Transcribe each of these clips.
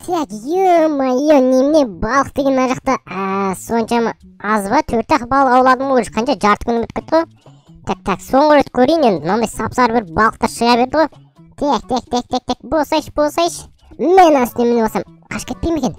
Так, ё-моё, немене балық деген мына жақта соншама аз ба? 4-ақ балық ауладым ғой, қанша жарты күн өтіп кетті ғой. Так, соңғы рет көрейін енді, мынандай сап-сары бір балықтар шыға берді ғой. Так, босайшы. Мен астына мініп алсам, қашып кетпей ме екен?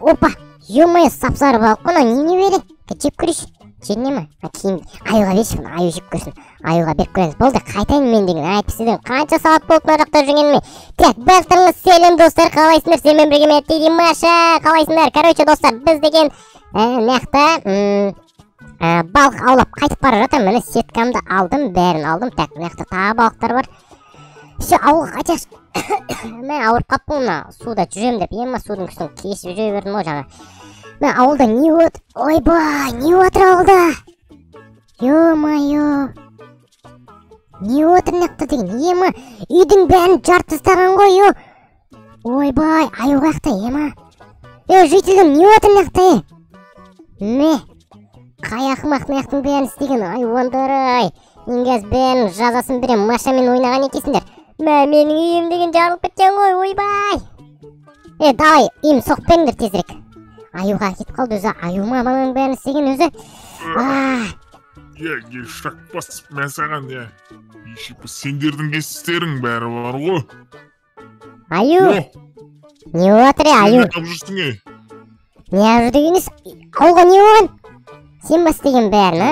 Опа, ё-моё, сап-сары балық қой, неме бере? Жеп көрейші. Жеріне ма? Кейін аюға берші, аю жеп көрсін. Аюға беріп көреміз. Болды, қайтайын мен деген. Айтпысыдың, қанша сағат болды мына жақта жүргеніме. Так, барлықтарыңыз сәлем достар, қалайсыңдар? Сенімен бірге мен дейді Маша. Қалайсыңдар? Короче, достар, біз деген мына балық аулап қайтып бара жатырмын. Міне сеткамды алдым, бәрін алдым. Так, мына жақта тағы балықтар бар. Все, ауылға қайтайықшы. Мен ауырып қаппын мына суда жүремін деп. Ема судың күшін кешіп жүре бердім ғой жаңа. Мен ауылда не отыр? Ойбай, не отыр ауылда? Ё-моё. Не отыр мынақта деген? Ема, үйдің бәрін жарып тастаған ғой, ё. Ойбай, аю қаяқта, ема. Жителдер, не отыр мынақта? Ме, қай ақымақ мынақтың бәрін істеген айуандар-ай. Мен қазір бәрін жазасын берем, Машамен ойнаған екесіңдер. Менің үйім деген жарылып кеткен ғой, ойбай. Давай, үйім соқып беріңдер тезірек. Аюға кетіп қалды өзі, аюма баланың бәрін істеген өзі. Шақпас, мен саған, сендердің кесістерің бәрі бар ғой. Аю, не отыр, аю? Не ап жүрсің, Не ап жүрді емес, ауылға не оған? Сен ба істеген бәрін,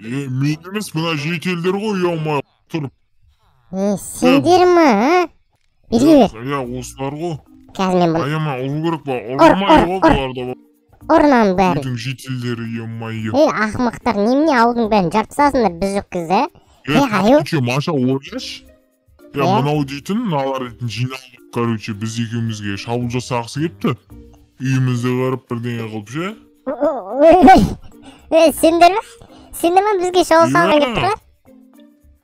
мен емес, мына жетелдер ғой, ұялмай тұрып. Сендер ма, берге бер. Осылар ғой. Қазір мен бұл... Аяма, ұлы көрік ба, ұрмай ғой бұларда ба. Ұрынан бәрін. Үйдің жетелдері, емайы. Ақымақтар, немене ауылдың бәрін жартысасыңдар, біз жоқ кезде. Аю. Маша, ойлаш. Мынау дейтін, налар дейтін жиналып, короче, біз екеумізге шабуыл жасағысы кетті. Үйімізді қарып бірдеңе қылып ше. Сендер ме? Сендер ме бізге шабуыл салған кетті ме?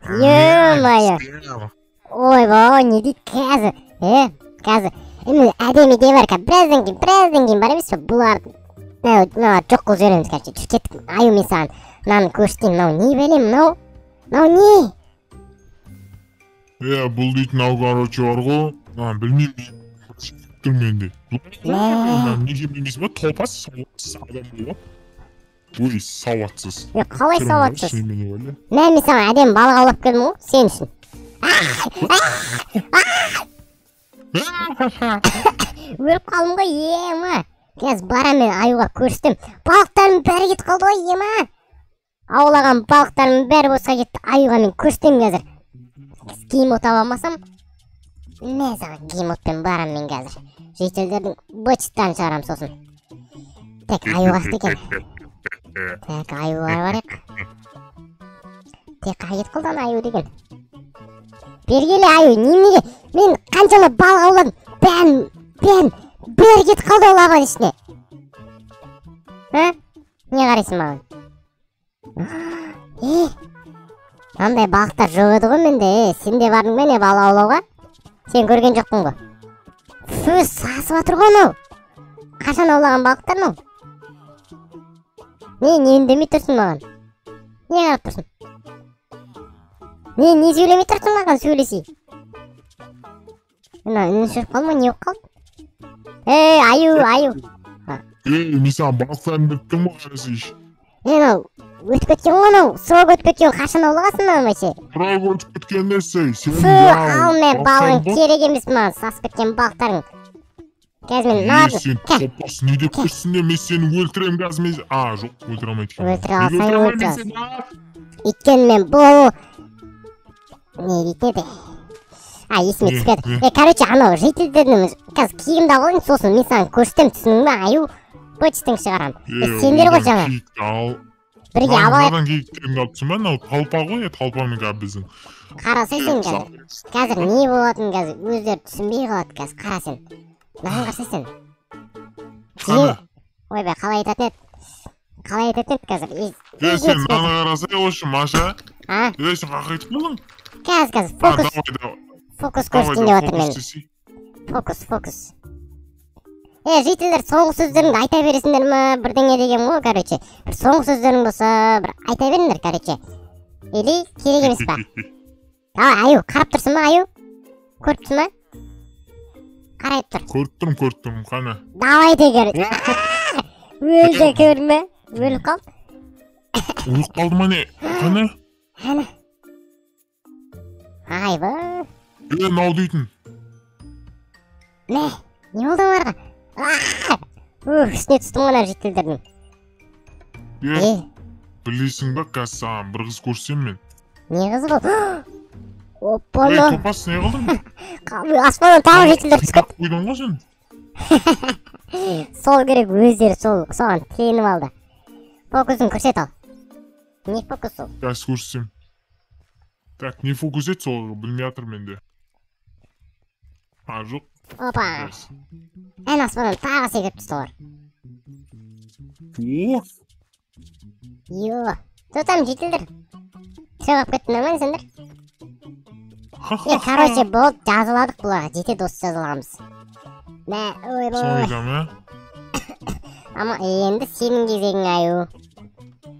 Ё-моё. Ойбай, не дейді қазір? Қазір. Әдемі де бар қа, біраздан кейін бар емес пе? Бұларды жоқ қыл жөреміз, короче, кеттік. Аю мен саған мынаны көрсетейін, мынау не бәлем, мынау не? Бұл дейтін ау, короче, бар ғой. Білмеймін, менде. Неге білмейсің ба? Топас, сауатсыз адам болады. Ой, сауатсыз. Қалай сауатсыз? Мен саған әдемі балық аулап келдім ғой, сен үшін. Өліп қалдым ғой, ема. Қазір барам мен аюға көрістім. Балықтарым бәрі кетіп қалды ғой, ема. Аулаған балықтарым бәрі босқа кетті. Аюға мен көрістім қазір. Геймот аламасам, мен саған геймотпен барам мен қазір. Жителдердің бычыттарын шығарам сосын. Так, аюға екен. Так, аюға барайық. Так, қайет қылдан аю деген. Бергелі аю, немеге? Мен қаншалы балық ауладым, бәрі кетіп қалды ол ағын ішіне. Не қарайсың маған? Андай балықтар жоқ еді ғой менде, сенде бардың мен балық аулауға? Сен көрген жоқпын ғой. Фу, сасып атыр ғой мынау. Қашан аулаған балықтар мынау? Не үндемей тұрсың маған? Не қарап тұрсың? Не сөйлемей тұрсың маған, сөйлесей? Үнін шығып қалма, не болып қалды? Аю. Мен саған балықтарын біткен ғой, қарасайшы. Өтіп кеткен ғой анау, сұрап өтіп кеткен, қашан аулағасың маған бәйше? Сұрап өтіп кеткен несі? Фу, ал мен балығың керек емес маған, сасып кеткен балықтарың. Қазір мен нағады. Сен топас, не деп көрсің де, мен сені өлтірем қазір мен... Жоқ, өлтіре алмайды. Өлтіре алсаң өлтіресің. Өйткені мен бұл... Не дейтеді? Есіме түспеді. Короче, анау жителдердің қазір киімді алайын, сосын мен саған көрсетем, түсінің ба, аю бөтістің шығарам. Сендер ғой жаңа. Бірге алайық. Маңғадан кейіктерімді алыпсың ба, нау талпа ғой, талпамен қап біздің. Қарасай сен қазір не болатын қазір, өздері түсінбей қалады қазір, қара сен. Наған қарсай сен? Ойбай, қалай айтатын еді қазір? Сен наны қарасай қойшы, Маша. Сен қақайтып болың? Қазір, фокус көрсетейін деп отыр мен. Фокус. Жителдер соңғы сөздеріңді айта бересіңдер ма, бірдеңе деген ғой, короче. Бір соңғы сөздерің болса, бір айта беріңдер, короче. Или керек емес па? Аю, қарап тұрсың ба, аю? Көріп тұрсың ба? Қара сарғайып тұр. Көріп тұрмын, қана. Давай тегер. Өлді көрме. Өліп қал. Өліп қалды ма не? Қана? Әне. Айбы. Нау дейтін. Не болды оларға? Үстіне түстім ғана жителдердің. Білесің ба, қазір саған бір қыз көрсем мен. Не қызы бұл? Оппаны. Топас, не қылдың? Аспаннан тағы жителдер түсіп кетті. Қойдың ғой сен? Сол керек, өздері соған тиеніп алды. Фокусын көрсет ал. Не фокус сол? Қазір көрсем. Так, не фокус ет сол, білмей атыр менде. Жоқ. Опа. Ән аспаннан тағы секіріп түсті олар. Йо. Тұтам жителдер. Шығып кеттіңдер ма сендер? Короче, болды, жазыладық бұларға. Жете дос жазыламыз. Ойбой. Соңыдам, Ама енді сенің кезегің аю.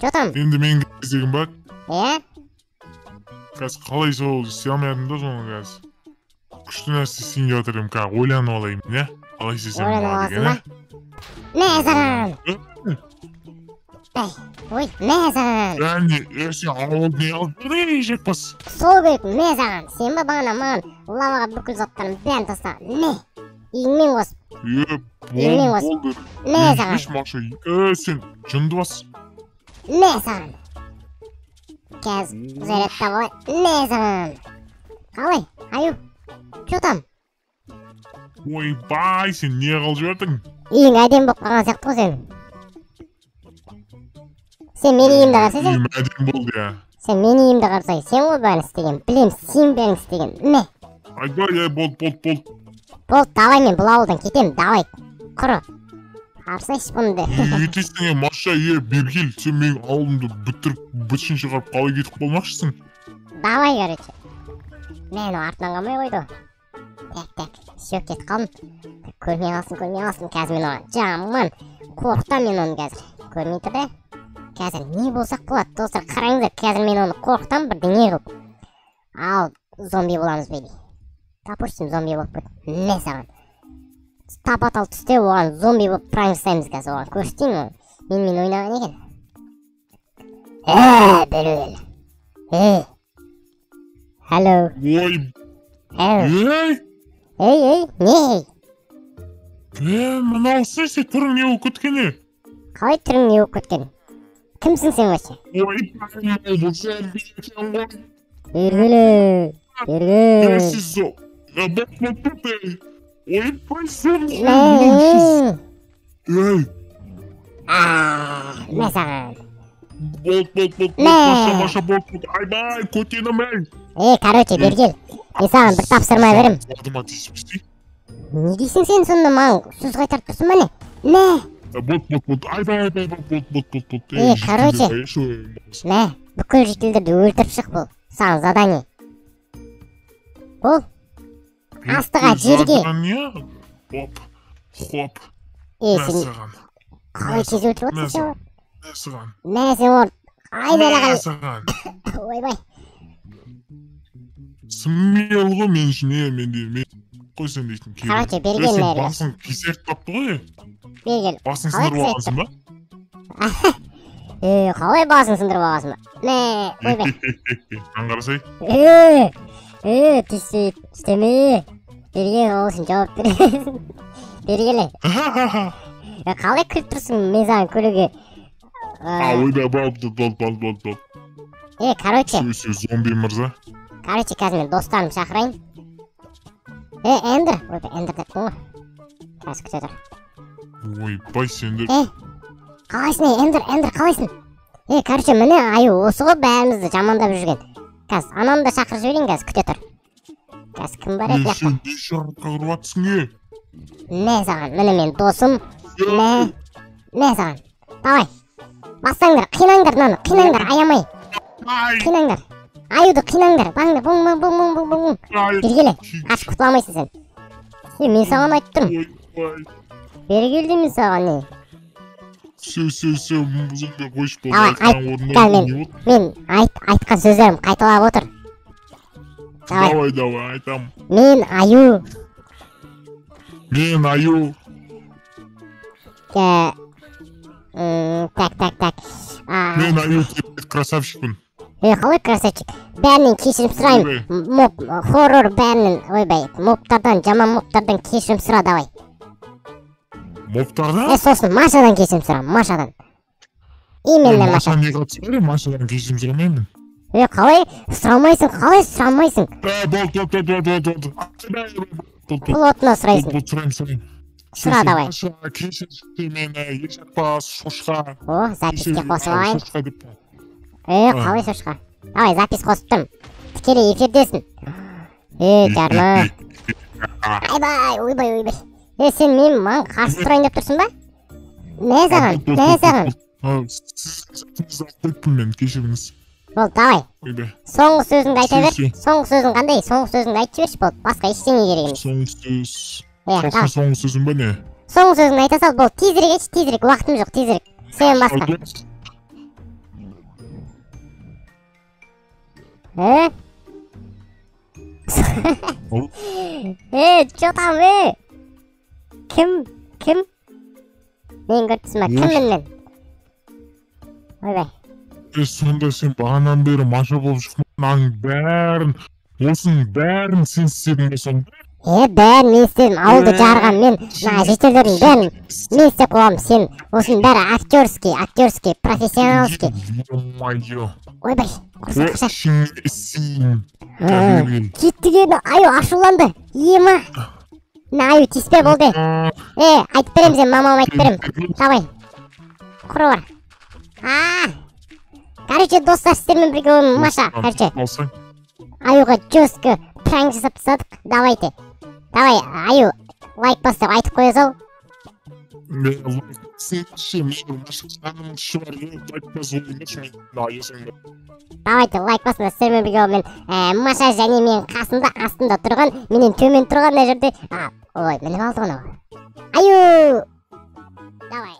Жотам. Енді менің кезегім бар. Қазір қалай сол істей алмайадым да соны қазір. Күшті нәрсе істейін деп жатырмын, ойланып алайын, не? Қалай істесем болады екен, Не саған? Ой, не саған? Сен ауылды не алып берді, жекпас? Сол керек, не саған? Сен ба бағана маған лаваға бүкіл заттарын бәрін таста. Не? Иіңмен қосып. Болды. Не саған? Еш мақша, сен жынды бас. Не саған? Қазір зарядта болай. Не саған? Қалай? Аю? Жотам? Ойбай, сен не қалып жібердің? Иің әдем болып қалған сияқты ғой сен. Сен мені иімді қарсай? Иім әдем болды, Сен мені иімді қарсай. Сен ғой бәрін істеген. Білем, сен бәрін істеген. Не? Айбай, болды. Болды, давай мен бұл ауылдан кетем, давай. Құры. Қарсайшы бұнды. Етесің, маша, бергел. Сен менің ауылымды бүттіріп, бүтшін шығарып қалай кетіп болмақшысың? Давай, короче. Мен артынан қалмай қойды. Так, сүйек кетіп қалдым. Көрмей қалсын. Қазір мен оған жаман. Қорқытам мен оны қазір. Көрмей тұр да. Қазір не болсақ болады, достар, қараңыздар. Қазір мен оны қорқытам бірдеңе қылып. Ал зомби боламыз бейді. Допустим, зомби болып кет. Не саған? Тапатал түсте оған зомби болып прайм жасаймыз қазір оған. Көрсетейін оны. Мен ойнаған екен. Бөлел. Hello. Не? Мынау сен түрің не болып кеткені? Қалай түрің не болып кеткен? Кімсің сен вообще? Бұл зомби екен ғой. Бергілі. Не саған? Маша, айбай, көтенім әй. Короче, бергел. Мен саған бір тапсырма берем. Не дейсің сен сонда маған сөз қайтарып тұрсың ба не? Болды, айбай, короче. Бүкіл жителдерді өлтіріп шық бұл. Саған задание. Бұл астыға жерге. Хоп. Сен қалай тез өлтіріп отырсың сен ол? Мәсіған. Сен ол айдалаған. Ойбай. Смел ғой мен үшін, мен қой сен дейтін кейбір. Короче, берген сен мәрі. басың кесек тапты ғой. Бергел. Басың сындырып алғансың ба? Қалай басың сындырып алғансың ба? Ойбай. Ан қарасай. Түстеме. Бергел олсын жауап бересің. Бергелі. Қалай күліп тұрсың мен саған күліге? Ойбай, болды. Короче. Зомби мырза. Короче, қазір мен достарым шақырайын. Эндер. Ойбай, Эндер деттің ғой. Қазір күте тұр. Ойбай, сендер. Қалайсың, Эндер қалайсың? Короче, міне аю осы ғой бәрімізді жамандап жүрген. Қазір анамды шақырып жіберейін, қазір күте тұр. Қазір кім бар еді? Сен не шартқа кіріп атсың, Не саған, міне мен досым. Не саған. Давай. Бассаңдар, қинаңдар мынаны, қинаңдар, аямай. Қинаңдар. Аюды қинаңдар, баңдар, бұң. Бергелі, қашып құтыла алмайсың сен. Мен саған айтып тұрмын. Бергелді мен саған не? Зомби қойшы болды. Мен айтқан сөздерім қайталап отыр. Давай, айтам. Мен аю. Мен аю. Так. Мен аю красавчикпін. Қалай красавчик? Бәрінен кешірім сұрайын. Моп, хоррор бәрінен, ойбай, моптардан, жаман моптардан кешірім сұра, давай. Моптардан? Сосын Машадан кешірім сұра, Машадан. Именно Маша. Маша не қатысыр, Машадан кешірім сұрамаймын. Қалай сұрамайсың, қалай сұрамайсың? Болды. Плотно сұрайсың. Сұрайым. Сұра, давай. Маша, кешірім мені, ешақпа, шошқа. О, записке қосып алайын. Шошқа деп. Қалай шошқа? Давай, запис қосып тұрмын. Тікелей эфирдесің. Жарма. Ойбай. Сен маған қарсы тұрайын деп тұрсың ба? Не саған? Сіз ақтайппын мен, кешіріңіз. Болды, давай. Ойбай. Соңғы сөзіңді айта бер. Соңғы сөзің қандай? Соңғы сөзіңді айтып жіберші болды. Басқа ештеңе керек емес. Соңғы сөз. Давай. Соңғы сөзім ба не? Соңғы сөзіңді айта сал болды. Тезірек етші, тезірек. Уақытым жоқ, тезірек. Сен басқа. Чё там, Кім? Мен көртісім ба? Кіммін мен? Ойбай. Сонда сен бағанан бері Маша болып шыққанның бәрін, осының бәрін сен істедің бе сонда? Бәрін мен істедім, ауылды жарған мен, жителердің бәрін мен істеп қоғам, сен осының бәрі актерский, профессионалский. Ойбай, құрсақ қашақ. Кеттігені, аю ашуланды, ема. Аю тиспе болды. Айтып берем сен, мамам айтып берем. Давай, құры бар. Короче, достар, сіздермен бірге ойым Маша, короче. Аюға жестко пранк жасап тастадық, давайте. Давай, аю, лайк бастап айтып қоя сал. Давайте, лайк басыңдар, сіздермен бірге ойым Маша және мен қасында, астында тұрған, менен төмен тұрған мына жерде. Ой, мініп алды оны. Аю! Давай.